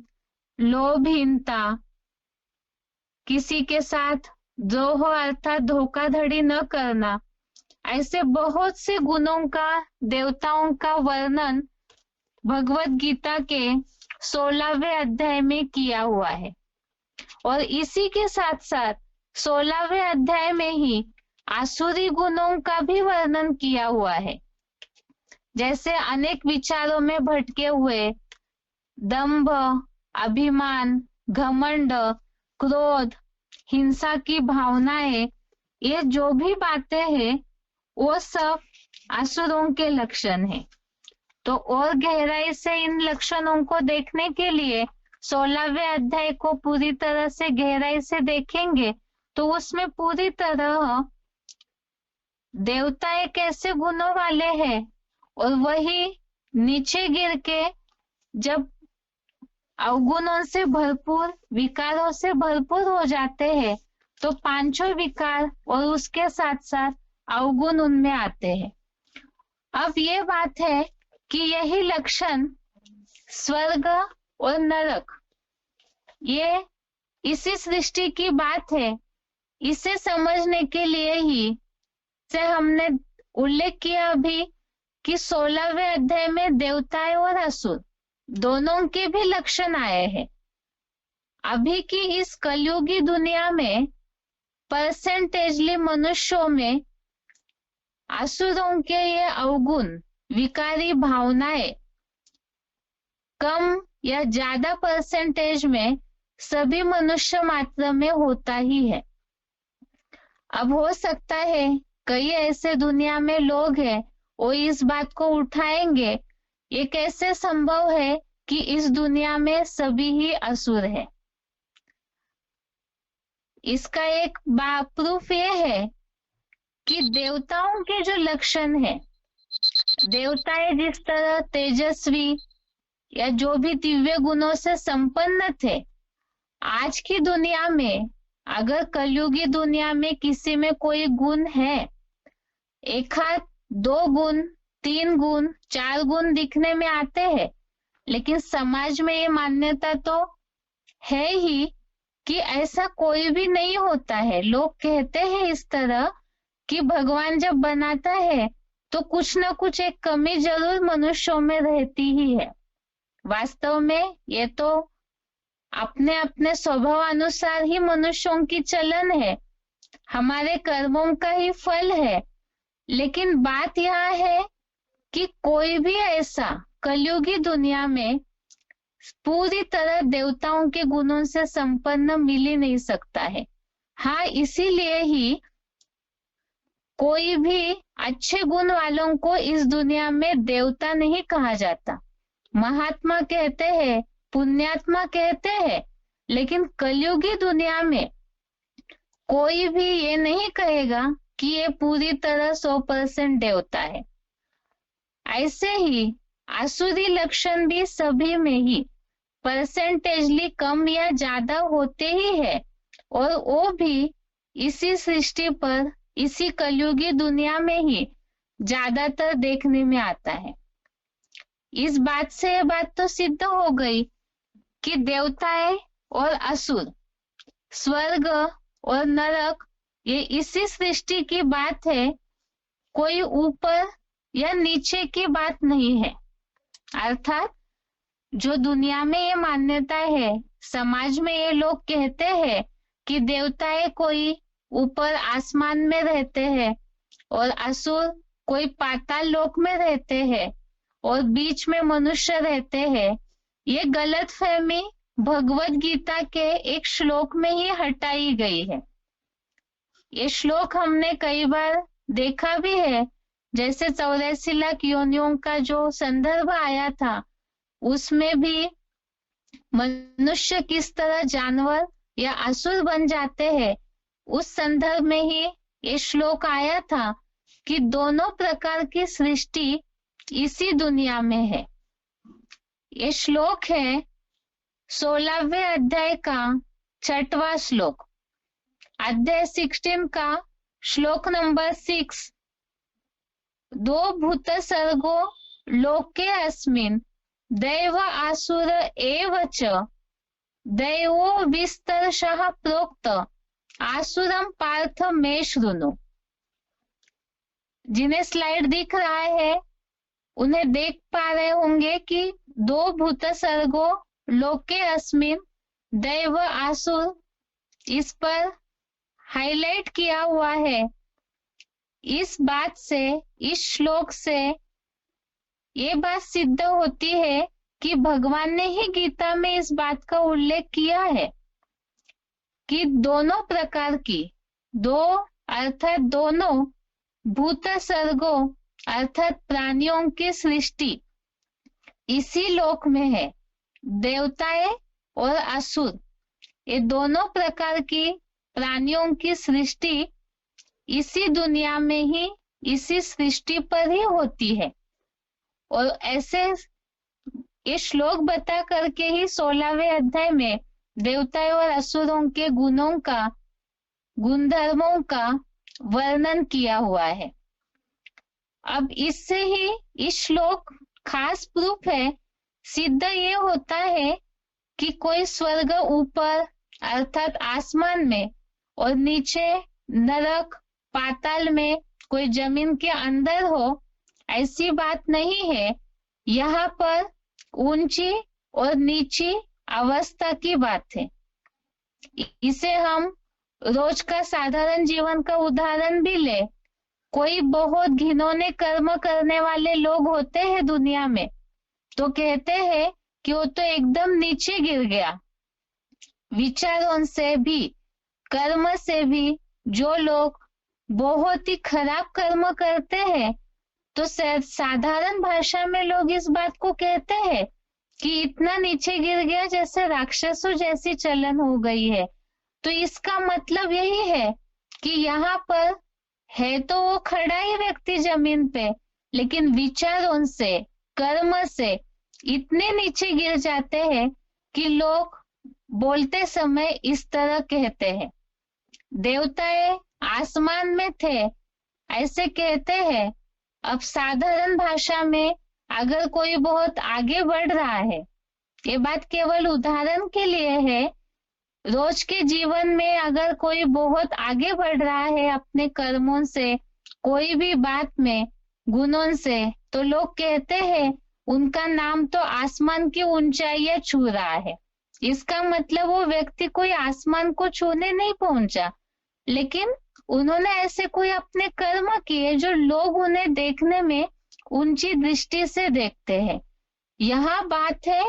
लोभहीनता, किसी के साथ द्रोह अर्थात धोखाधड़ी न करना, ऐसे बहुत से गुणों का, देवताओं का वर्णन भगवत गीता के 16वें अध्याय में किया हुआ है। और इसी के साथ साथ 16वें अध्याय में ही आसुरी गुणों का भी वर्णन किया हुआ है। जैसे अनेक विचारों में भटके हुए दंभ, अभिमान, घमंड, क्रोध, हिंसा की भावनाएं, ये जो भी बातें हैं वो सब असुरों के लक्षण हैं। तो और गहराई से इन लक्षणों को देखने के लिए 16वें अध्याय को पूरी तरह से गहराई से देखेंगे तो उसमें पूरी तरह देवता कैसे गुणों वाले हैं और वही नीचे गिर के जब अवगुणों से भरपूर, विकारों से भरपूर हो जाते हैं तो पांचों विकार और उसके साथ साथ अवगुण उनमें आते हैं। अब ये बात है कि यही लक्षण स्वर्ग और नरक, ये इसी सृष्टि की बात है। इसे समझने के लिए ही से हमने उल्लेख किया अभी कि 16वें अध्याय में देवताएं और असुर दोनों के भी लक्षण आए हैं। अभी की इस कलयुगी दुनिया में परसेंटेजली मनुष्यों में असुरों के ये अवगुण, विकारी भावनाएं कम या ज्यादा परसेंटेज में सभी मनुष्य मात्र में होता ही है। अब हो सकता है कई ऐसे दुनिया में लोग हैं वो इस बात को उठाएंगे, ये कैसे संभव है कि इस दुनिया में सभी ही असुर है। इसका एक प्रूफ ये है कि देवताओं के जो लक्षण है, देवताएं जिस तरह तेजस्वी या जो भी दिव्य गुणों से संपन्न थे, आज की दुनिया में अगर कलयुगी दुनिया में किसी में कोई गुण है, एक हाथ 2 गुण, 3 गुण, 4 गुण दिखने में आते हैं, लेकिन समाज में ये मान्यता तो है ही कि ऐसा कोई भी नहीं होता है। लोग कहते हैं इस तरह कि भगवान जब बनाता है तो कुछ ना कुछ एक कमी जरूर मनुष्यों में रहती ही है। वास्तव में ये तो अपने अपने स्वभाव अनुसार ही मनुष्यों की चलन है, हमारे कर्मों का ही फल है। लेकिन बात यह है कि कोई भी ऐसा कलयुगी दुनिया में पूरी तरह देवताओं के गुणों से संपन्न मिल ही नहीं सकता है। हाँ, इसीलिए ही कोई भी अच्छे गुण वालों को इस दुनिया में देवता नहीं कहा जाता। महात्मा कहते हैं, पुण्यात्मा कहते हैं, लेकिन कलयुगी दुनिया में कोई भी ये नहीं कहेगा कि ये पूरी तरह 100% देवता है। ऐसे ही आसुरी लक्षण भी सभी में ही परसेंटेजली कम या ज्यादा होते ही है, और वो भी इसी सृष्टि पर, इसी कलयुगी दुनिया में ही ज्यादातर देखने में आता है। इस बात से ये बात तो सिद्ध हो गई कि देवताएं और असुर, स्वर्ग और नरक, ये इसी सृष्टि की बात है, कोई ऊपर या नीचे की बात नहीं है। अर्थात जो दुनिया में ये मान्यता है, समाज में ये लोग कहते हैं कि देवताएं कोई ऊपर आसमान में रहते हैं और असुर कोई पाताल लोक में रहते हैं और बीच में मनुष्य रहते हैं, ये गलतफहमी भगवत गीता के एक श्लोक में ही हटाई गई है। ये श्लोक हमने कई बार देखा भी है, जैसे 84 लाख योनियों का जो संदर्भ आया था, उसमें भी मनुष्य किस तरह जानवर या असुर बन जाते हैं, उस संदर्भ में ही ये श्लोक आया था कि दोनों प्रकार की सृष्टि इसी दुनिया में है। ये श्लोक है 16वें अध्याय का 6वां श्लोक, अध्याय 16 का श्लोक नंबर 6। दो भूत सर्गो लोके अस्मिन् दैव आसुर एव च दैवो विस्तरशः प्रोक्त आसुरम पार्थ मे शृणु। जिन्हें स्लाइड दिख रहा है उन्हें देख पा रहे होंगे कि दो भूत सर्गो लोके अस्मिन् दैव आसुर, इस पर हाईलाइट किया हुआ है। इस बात से, इस श्लोक से ये बात सिद्ध होती है कि भगवान ने ही गीता में इस बात का उल्लेख किया है कि दोनों प्रकार की, दो अर्थात दोनों, भूत सर्गो अर्थात प्राणियों की सृष्टि इसी लोक में है। देवताएं और असुर, ये दोनों प्रकार की प्राणियों की सृष्टि इसी दुनिया में ही, इसी सृष्टि पर ही होती है। और ऐसे ये श्लोक बता करके ही 16वें अध्याय में देवताओं और असुरों के गुणों का, गुणधर्मों का वर्णन किया हुआ है। अब इससे ही इस श्लोक खास प्रूफ है, सिद्ध ये होता है कि कोई स्वर्ग ऊपर अर्थात आसमान में और नीचे नरक पाताल में, कोई जमीन के अंदर हो, ऐसी बात नहीं है। यहाँ पर ऊंची और नीची अवस्था की बात है। इसे हम रोज का साधारण जीवन का उदाहरण भी ले, कोई बहुत घिनौने कर्म करने वाले लोग होते हैं दुनिया में, तो कहते हैं कि वो तो एकदम नीचे गिर गया। विचारों से भी, कर्म से भी जो लोग बहुत ही खराब कर्म करते हैं, तो साधारण भाषा में लोग इस बात को कहते हैं कि इतना नीचे गिर गया जैसे राक्षसों जैसी चलन हो गई है। तो इसका मतलब यही है कि यहाँ पर है तो वो खड़ा ही व्यक्ति जमीन पे, लेकिन विचारों से, कर्म से इतने नीचे गिर जाते हैं कि लोग बोलते समय इस तरह कहते हैं। देवताएं आसमान में थे ऐसे कहते हैं। अब साधारण भाषा में अगर कोई बहुत आगे बढ़ रहा है, ये बात केवल उदाहरण के लिए है, रोज के जीवन में अगर कोई बहुत आगे बढ़ रहा है अपने कर्मों से, कोई भी बात में, गुणों से, तो लोग कहते हैं उनका नाम तो आसमान की ऊंचाइयां छू रहा है। इसका मतलब वो व्यक्ति कोई आसमान को छूने नहीं पहुंचा, लेकिन उन्होंने ऐसे कोई अपने कर्म किए जो लोग उन्हें देखने में ऊंची दृष्टि से देखते हैं। यहाँ बात है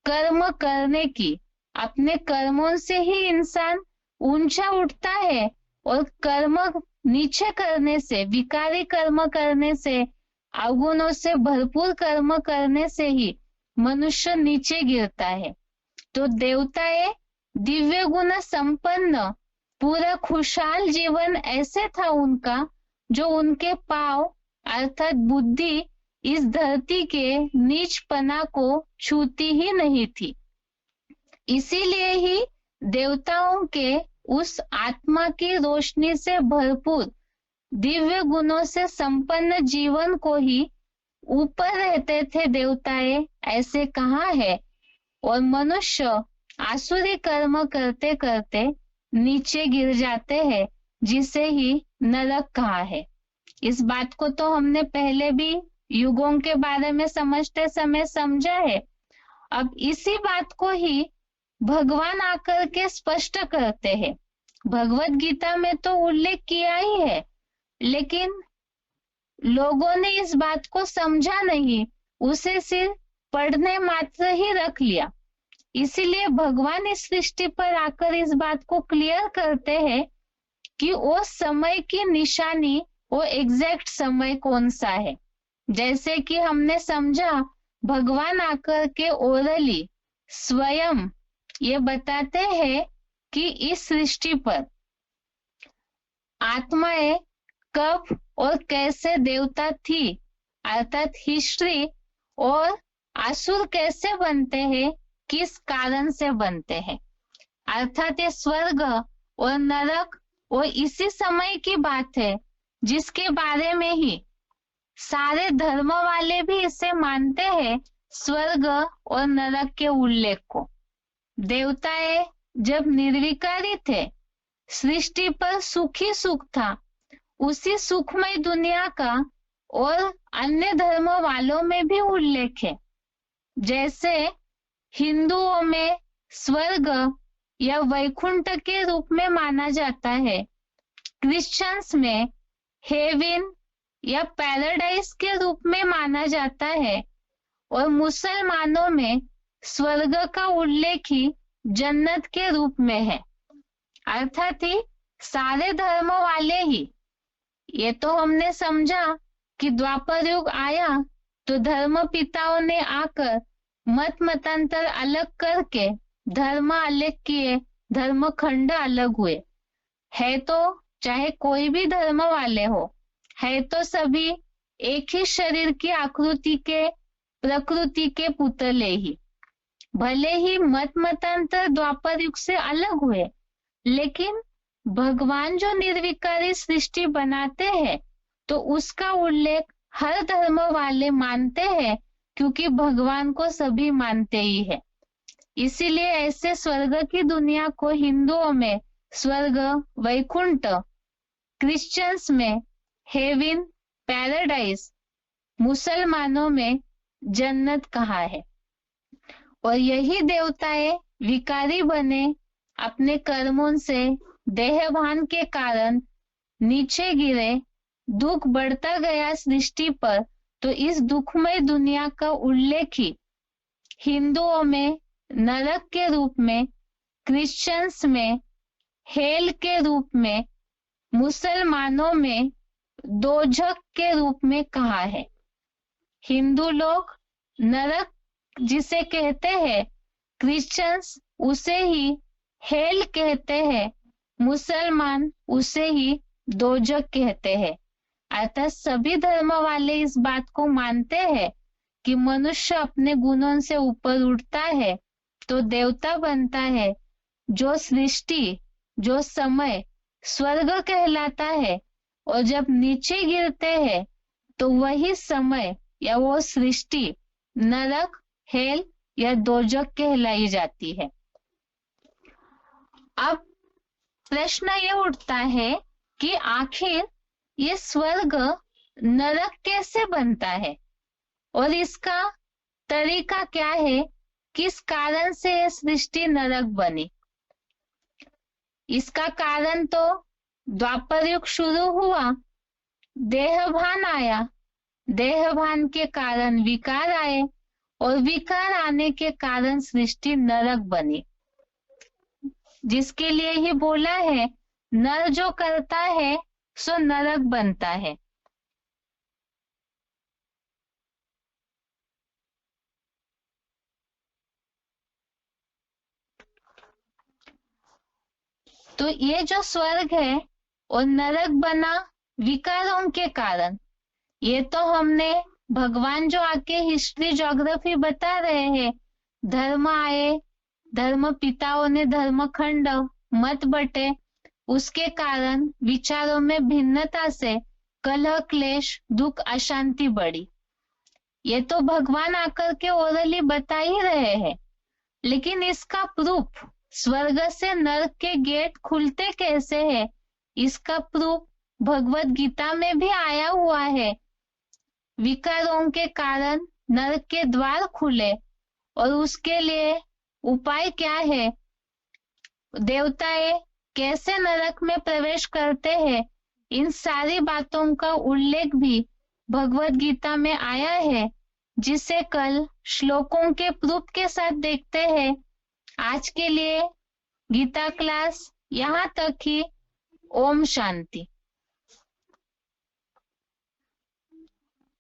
कर्म करने की। अपने कर्मों से ही इंसान ऊंचा उठता है, और कर्म नीचे करने से, विकारी कर्म करने से, अवगुणों से भरपूर कर्म करने से ही मनुष्य नीचे गिरता है। तो देवताएं दिव्य गुण संपन्न, पूरा खुशहाल जीवन ऐसे था उनका, जो उनके पांव अर्थात बुद्धि इस धरती के नीचपना को छूती ही नहीं थी। इसीलिए ही देवताओं के उस आत्मा की रोशनी से भरपूर दिव्य गुणों से संपन्न जीवन को ही ऊपर रहते थे देवताएं, ऐसे कहा है, और मनुष्य आसुरी कर्म करते करते नीचे गिर जाते हैं, जिसे ही नरक कहा है। इस बात को तो हमने पहले भी युगों के बारे में समझते समय समझा है। अब इसी बात को ही भगवान आकर के स्पष्ट करते हैं। भगवत गीता में तो उल्लेख किया ही है, लेकिन लोगों ने इस बात को समझा नहीं, उसे सिर्फ पढ़ने मात्र ही रख लिया। इसीलिए भगवान इस सृष्टि पर आकर इस बात को क्लियर करते हैं कि वो समय की निशानी, वो एग्जैक्ट समय कौन सा है। जैसे कि हमने समझा, भगवान आकर के ओरली स्वयं ये बताते हैं कि इस सृष्टि पर आत्माएं कब और कैसे देवता थी, अर्थात हिस्ट्री, और असुर कैसे बनते हैं, किस कारण से बनते हैं। अर्थात ये स्वर्ग और नरक वो इसी समय की बात है, जिसके बारे में ही सारे धर्म वाले भी इसे मानते हैं, स्वर्ग और नरक के उल्लेख को। देवताएं जब निर्विकारी थे, सृष्टि पर सुख ही सुख था, उसी सुखमय दुनिया का और अन्य धर्म वालों में भी उल्लेख है। जैसे हिंदुओं में स्वर्ग या वैकुंठ के रूप में माना जाता है, क्रिश्चियंस में हेवन या पैराडाइज के रूप में माना जाता है, और मुसलमानों में स्वर्ग का उल्लेख ही जन्नत के रूप में है। अर्थात ही सारे धर्म वाले ही, ये तो हमने समझा कि द्वापर युग आया तो धर्म पिताओं ने आकर मत मतांतर अलग करके धर्म अलग किए, धर्म खंड अलग हुए। है तो चाहे कोई भी धर्म वाले हो, है तो सभी एक ही शरीर की आकृति के, प्रकृति के पुतले ही। भले ही मत मतांतर द्वापर युग से अलग हुए, लेकिन भगवान जो निर्विकारी सृष्टि बनाते हैं तो उसका उल्लेख हर धर्म वाले मानते हैं, क्योंकि भगवान को सभी मानते ही है। इसीलिए ऐसे स्वर्ग की दुनिया को हिंदुओं में स्वर्ग वैकुंठ, क्रिश्चियंस में हेवन पैराडाइज, मुसलमानों में जन्नत कहा है। और यही देवताएं विकारी बने, अपने कर्मों से देहभान के कारण नीचे गिरे, दुख बढ़ता गया सृष्टि पर, तो इस दुखमय दुनिया का उल्लेख ही हिंदुओं में नरक के रूप में, क्रिश्चियंस में हेल के रूप में, मुसलमानों में दोजख के रूप में कहा है। हिंदू लोग नरक जिसे कहते हैं, क्रिश्चियंस उसे ही हेल कहते हैं, मुसलमान उसे ही दोजख कहते हैं। अर्थात सभी धर्म वाले इस बात को मानते हैं कि मनुष्य अपने गुणों से ऊपर उठता है तो देवता बनता है। जो सृष्टि, जो समय स्वर्ग कहलाता है, और जब नीचे गिरते हैं तो वही समय या वो सृष्टि नरक, हेल या दोजख कहलाई जाती है। अब प्रश्न ये उठता है कि आखिर ये स्वर्ग नरक कैसे बनता है, और इसका तरीका क्या है, किस कारण से ये सृष्टि नरक बनी। इसका कारण तो द्वापर युग शुरू हुआ, देहभान आया, देहभान के कारण विकार आए, और विकार आने के कारण सृष्टि नरक बनी। जिसके लिए ही बोला है, नर जो करता है सो नरक बनता है। तो ये जो स्वर्ग है और नरक बना विकारों के कारण, ये तो हमने भगवान जो आके हिस्ट्री ज्योग्राफी बता रहे हैं, धर्म आए, धर्म पिताओं ने धर्मखंड मत बटे, उसके कारण विचारों में भिन्नता से कलह, क्लेश, दुख, अशांति बढ़ी। ये तो भगवान आकर के ओरली बता ही रहे हैं, लेकिन इसका प्रूफ स्वर्ग से नरक के गेट खुलते कैसे है, इसका प्रूफ भगवत गीता में भी आया हुआ है। विकारों के कारण नरक के द्वार खुले और उसके लिए उपाय क्या है, देवताएं कैसे नरक में प्रवेश करते हैं, इन सारी बातों का उल्लेख भी भगवत गीता में आया है, जिसे कल श्लोकों के प्रूफ के साथ देखते हैं। आज के लिए गीता क्लास यहाँ तक ही। ओम शांति।